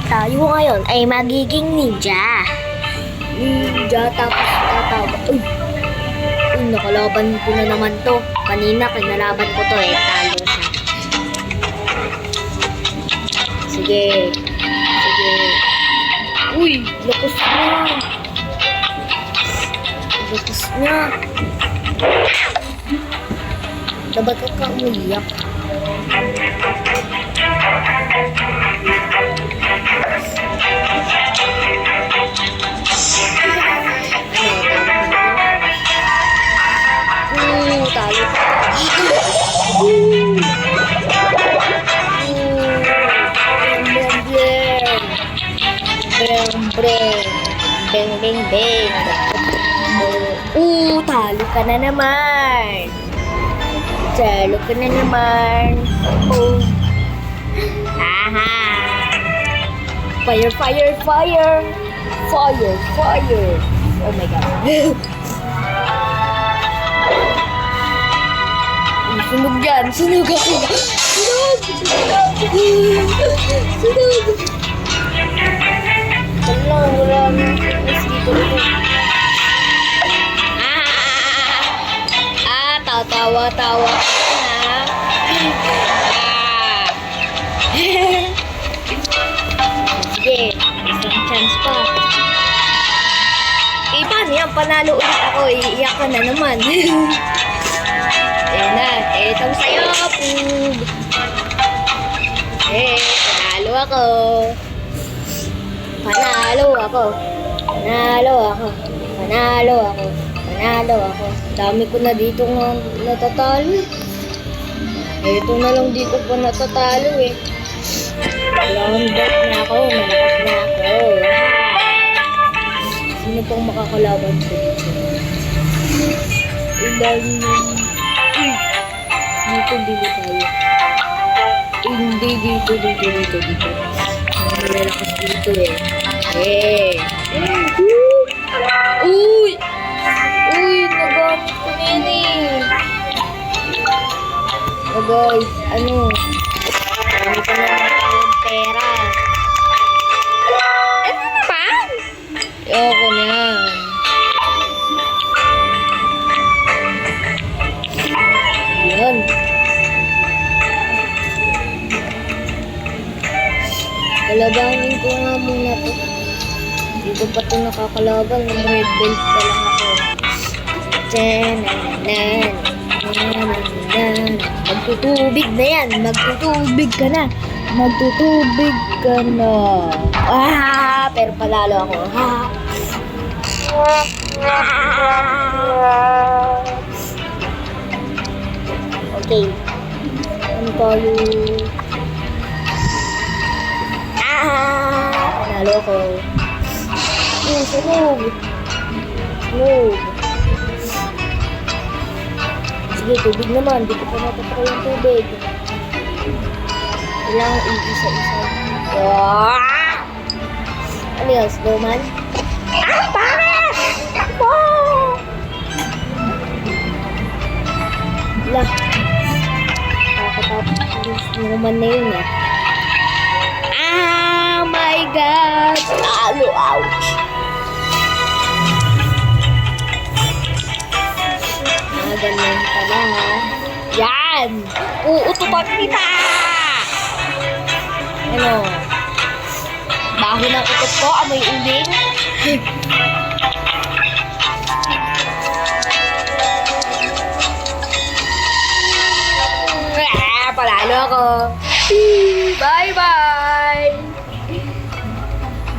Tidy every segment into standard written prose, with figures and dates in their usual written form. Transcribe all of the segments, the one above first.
Tayo ngayon ay magiging ninja. Ninja, tapos tatawag. Uy, nakalaban ko na naman to. Kanina, kinalaban ko to eh. Talo siya. Sige. Sige. Uy, lakas niya. Lakas niya. Dapat ka umiyak. Talo pa. Beng, beng, beng. Talo ka na naman. Talo ka na naman. Aha. Fire, fire, fire. Fire, fire. Oh my God. Sunog yan. Sunog ako. Sunog. Sunog. Wala. Mas dito ito. Tawa-tawa. Sige. Isang chance pa. Paano yan? Panalo ulit ako. Iiyak ka na naman. Ayan na. Itong sayo, pug. Panalo ako. Panalo ako. Dami ko na dito nga natatalo. Ito na lang dito pa natatalo eh. Lambot na ako. Malakas na ako. Sino pang makakalaban ko dito? Ilalim yung... Dito tayo. Hindi dito. Malalakas dito eh. Uy! Nagamit ko na yan eh. Oh guys, ano? Dami ko na yung pera. Ano naman? Ayoko niyan. Yan. Kalabanin ko nga muna to. Dito pa ito nakakalaban. Ng red belt pa lang ako. Magtutubig na yan. Magtutubig ka na. Pero palalo ako. Okay. Ano tayo? Panalo ko. Sunog. Sige, tubig naman. Di ko pa natatry yung tubig. Kailangan i-isa-isa. Ano yun? Snowman? Pangit! Wala. Nakakatapos snowman na yun eh. Oh my God! Talo! Ouch! Ganyan pala ha. Yan! Uutupan kita! Ano? Baho ng utot ko, amoy uling. Palalo ako. Bye-bye!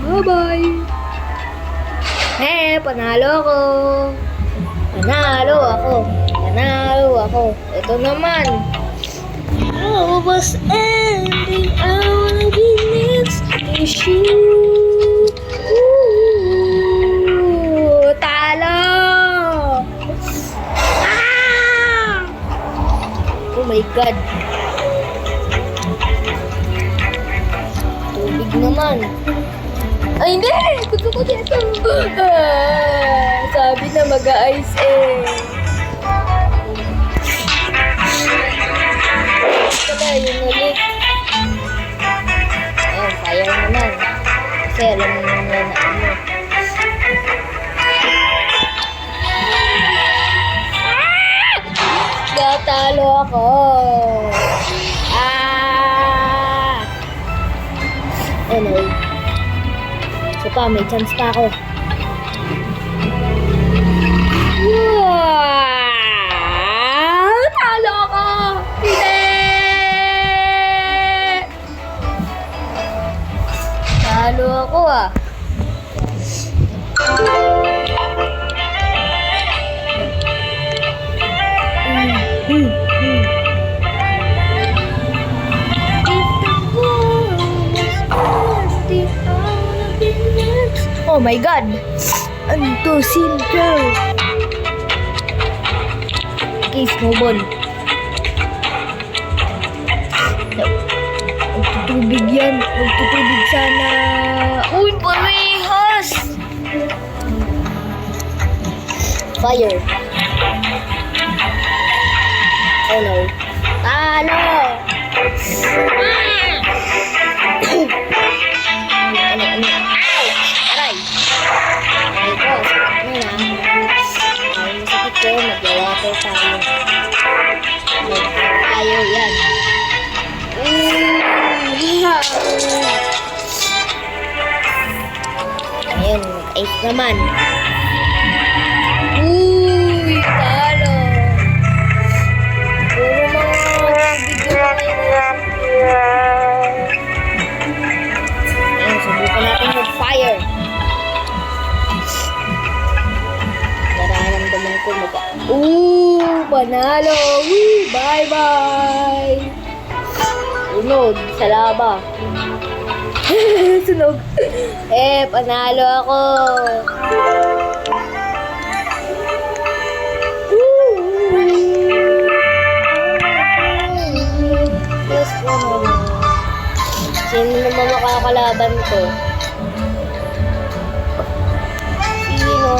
Bye-bye! Panalo ako. Panalo ako. Ito naman. I was ending. I wanna be next to you. Talo! Oh my God. Tubig naman. Ay, hindi! Gusto ko dito. Sabi na mag-a-ice eh. Ito na, yun ulit. Ayan, fire naman. Kasi alam mo naman na ano. Natalo ako. Ano? So pa, may chance pa ako. Wow! Talo ako! Hindi! Talo ako ah. Oh my God! Ano to? Sinker! Okay, snowball. Magtutubig yan. Magtutubig sana. Uy, parehas! Fire. Oh no. Talo! Ano? Aray! Aray ko, sakit mo na. Ay, masakit ko. Mag-water tayo. Ayaw yan. Ayun, 8 naman. Uy, talo. Puro mga video na yun. Ayun, subukan natin mag-fire. Nararamdaman ko panalo. Bye-bye. Sunog sa laba. Sunog. Panalo ako. Yes, sino naman makakalaban ko? Sino?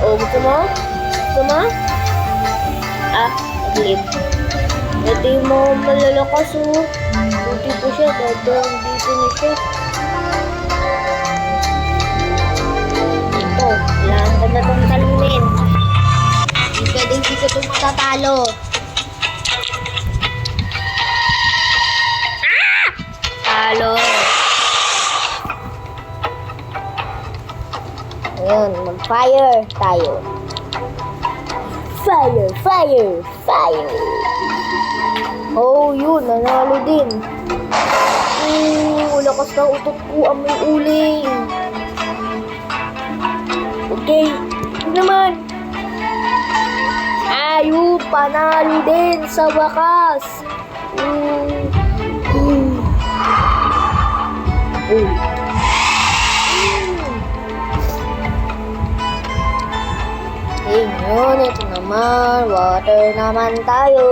Oh, gusto mo? Nag-live. Ito yung mga malalakas oh. Buti po siya, dito na siya. Ito, kailangan ko na itong talunin. Hindi ko itong matatalo. Talo. Ayan, mag-fire tayo. Fire! Oh, yun, nanalo din. Lakas ng utot ko, amoy uling. Okay, ito naman. Ayun, panalo din sa wakas. Ngayon, ito naman, water naman tayo.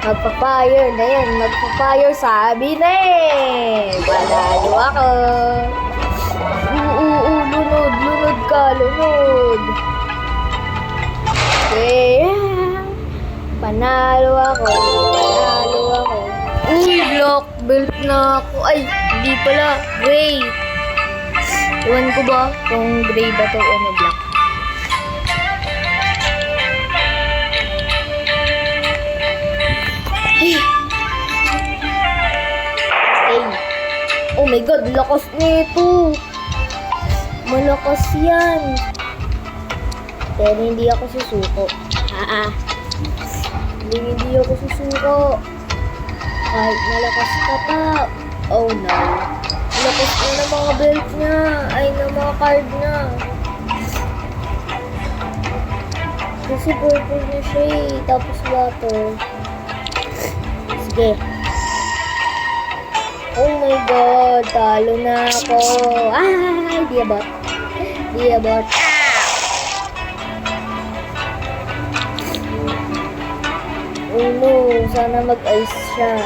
Magpa-fire na yan, sabi na eh. Panalo ako. Lunod ka. Okay, panalo ako. Uy, black belt na ako. Ay, hindi pala, gray. Iwan ko ba kung gray ba to o na black? Oh my God, lakas nito. Malakas yan. Pero hindi ako susuko. Hindi ako susuko. Kahit malakas ka pa. Oh no. Lakas na ng mga belt niya. Ay, ng mga card niya. Kasi purple na siya eh. Tapos water. Sige. Oh my God, talo na ako. Diabot. Oh no, sana mag-ice siya.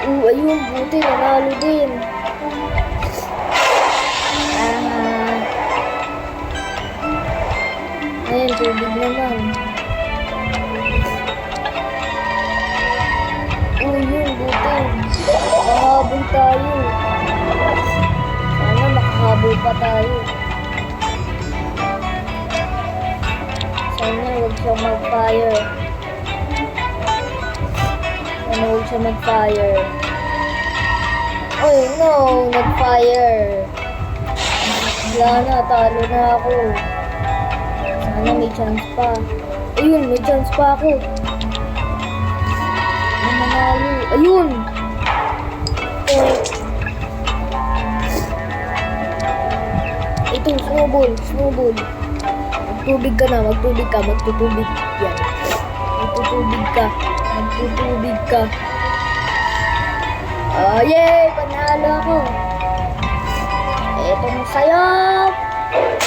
Ayun, buti, nanalo din. Ayan, tubig naman. pa tayo. Sana huwag siyang mag-fire. Sana huwag siyang mag-fire. Oh no, nag-fire. Wala na, talo na ako. Sana may chance pa. Ayun, may chance pa ako. Manalo. Ayun! Ito, snowball. Magtubig ka na, magtutubig yan. Magtutubig ka. Oh, yay! Panalo ako. Etong sayo.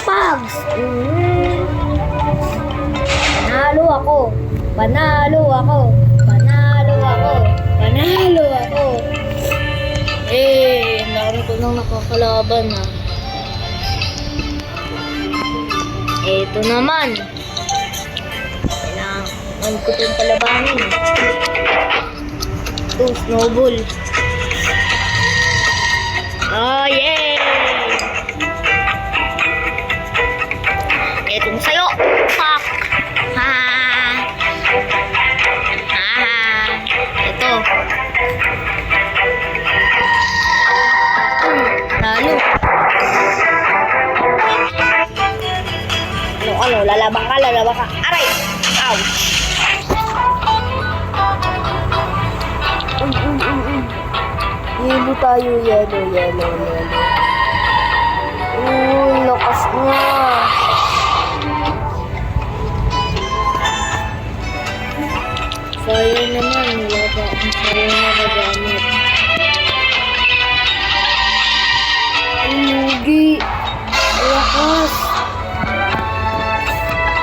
Pags! Panalo ako. Eh, ang ko nang nakakalaban na. Ito naman. Kailangan ko itong palabanin. Ito, snowball. Oh, yay! Etong sayo. Pak! Ha! Ito. Talo. Lalaban ka. Aray! Ouch! Yellow tayo, yellow. Uy, lakas nga. Fire naman, wala pa akong fire na kagamit. Lugi. Lakas.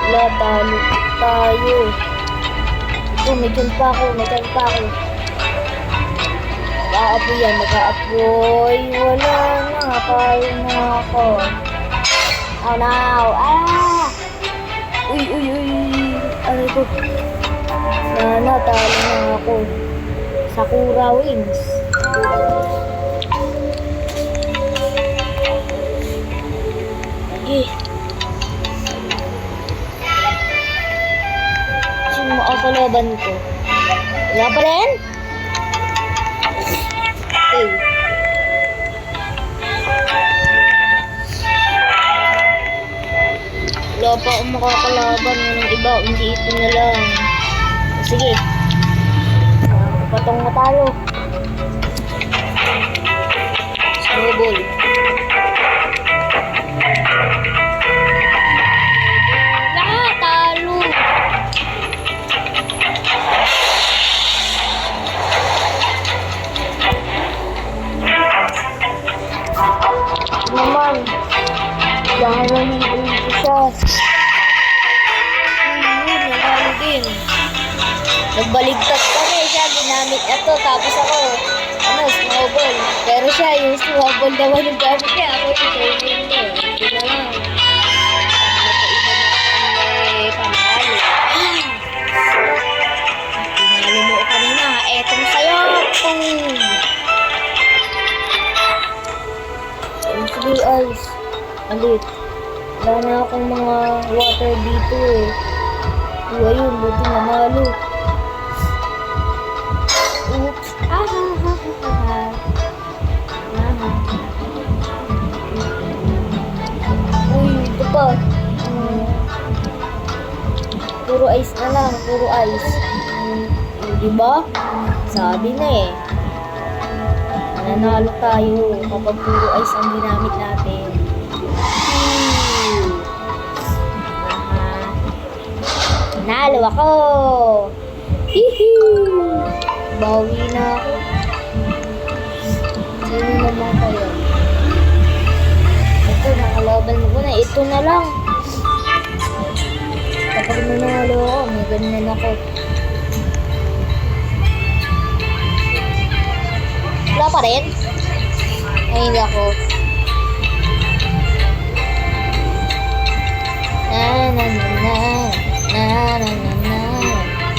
Wala, talo tayo. Ito, may dyan pa ako. Mag-a-apoy. Wala na, tayo na ako. Oh no. Uy. Ano ito? Talo na ako. Sakura wings. Sino makakalaban ko? Wala pa rin? Okay. Wala pa akong makakalaban ng iba. Hindi ito na lang. Sige. Patong na tayo. Snowball. Talo. Naman. Dahil hindi siya. Nanalo din. Nagbaligtad kami siya, ginamit ito, tapos ako, snowball. Pero siya, yung snowball naman yung gamit niya, ako yung training niya. Hindi na lang. Panalo. Pinalo mo kanina, etong sayo. Sige, ice. Alit. Wala na akong mga water dito eh. Ayun, buti nanalo. Oops. Uy, ito pa. Puro ice na lang, puro ice. Diba? Sabi na eh. Nanalo tayo kapag puro ice ang ginamit natin. Nanalo ako! Hihi! Bawi na ako. Sino naman kayo? Ito, nakalaban ko na. Ito na lang. Kapag nanalo ako, may ganyan ako. Wala pa rin? Ay, hindi ako.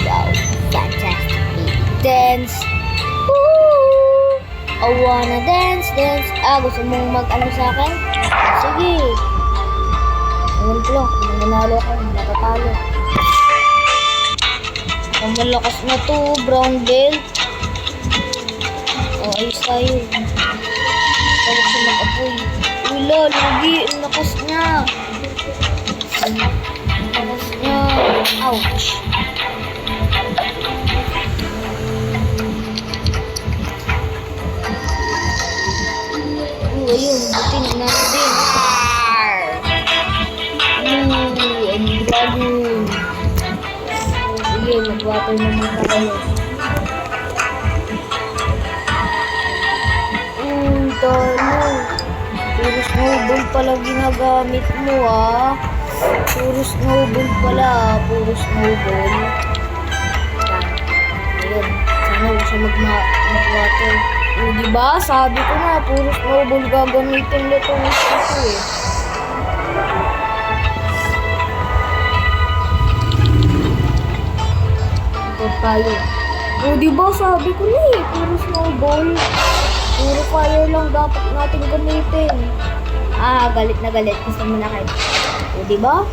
Wow, fantastic. Dance. Woo! I wanna dance. Gusto mong mag-ano sa akin? Sige. Ewan ko lang, kung nanalo ako, natatalo. Ang malakas na to, brown belt. O, ayos tayo. Tawag siya mag-apoy. Wala, lugi. Ang lakas niya. Ang lakas niya. Ouch. Ayun, buti na natin. Ang dragon. Sige, mag-water naman tayo. Talo. Puro snowball pala ginagamit mo, ah. Puro snowball pala. Puro snowball. Ayun. Sana huwag siya mag-water. O, diba? Sabi ko na, puro snowball gagamitin nito ng ito, eh. Ito tayo. O, diba? Sabi ko na, eh. Puro snowball. Puro fire lang dapat natin gamitin. Ah, galit na galit. Gusto mo na kayo. O, diba?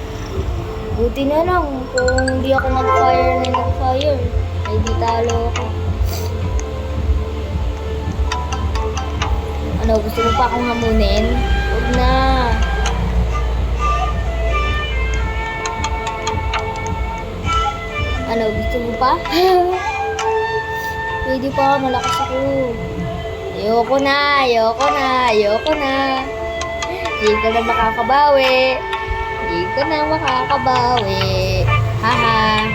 Buti na lang kung hindi ako nag-fire na nag-fire. Ay, di talo ako. Ano, gusto mo pa akong hamunin? Huwag na. Ano, gusto mo pa? Pwede pa, malakas ako. Ayoko na, ayoko na, ayoko na. Hindi ka na makakabawi. Hindi ka na makakabawi. Haha.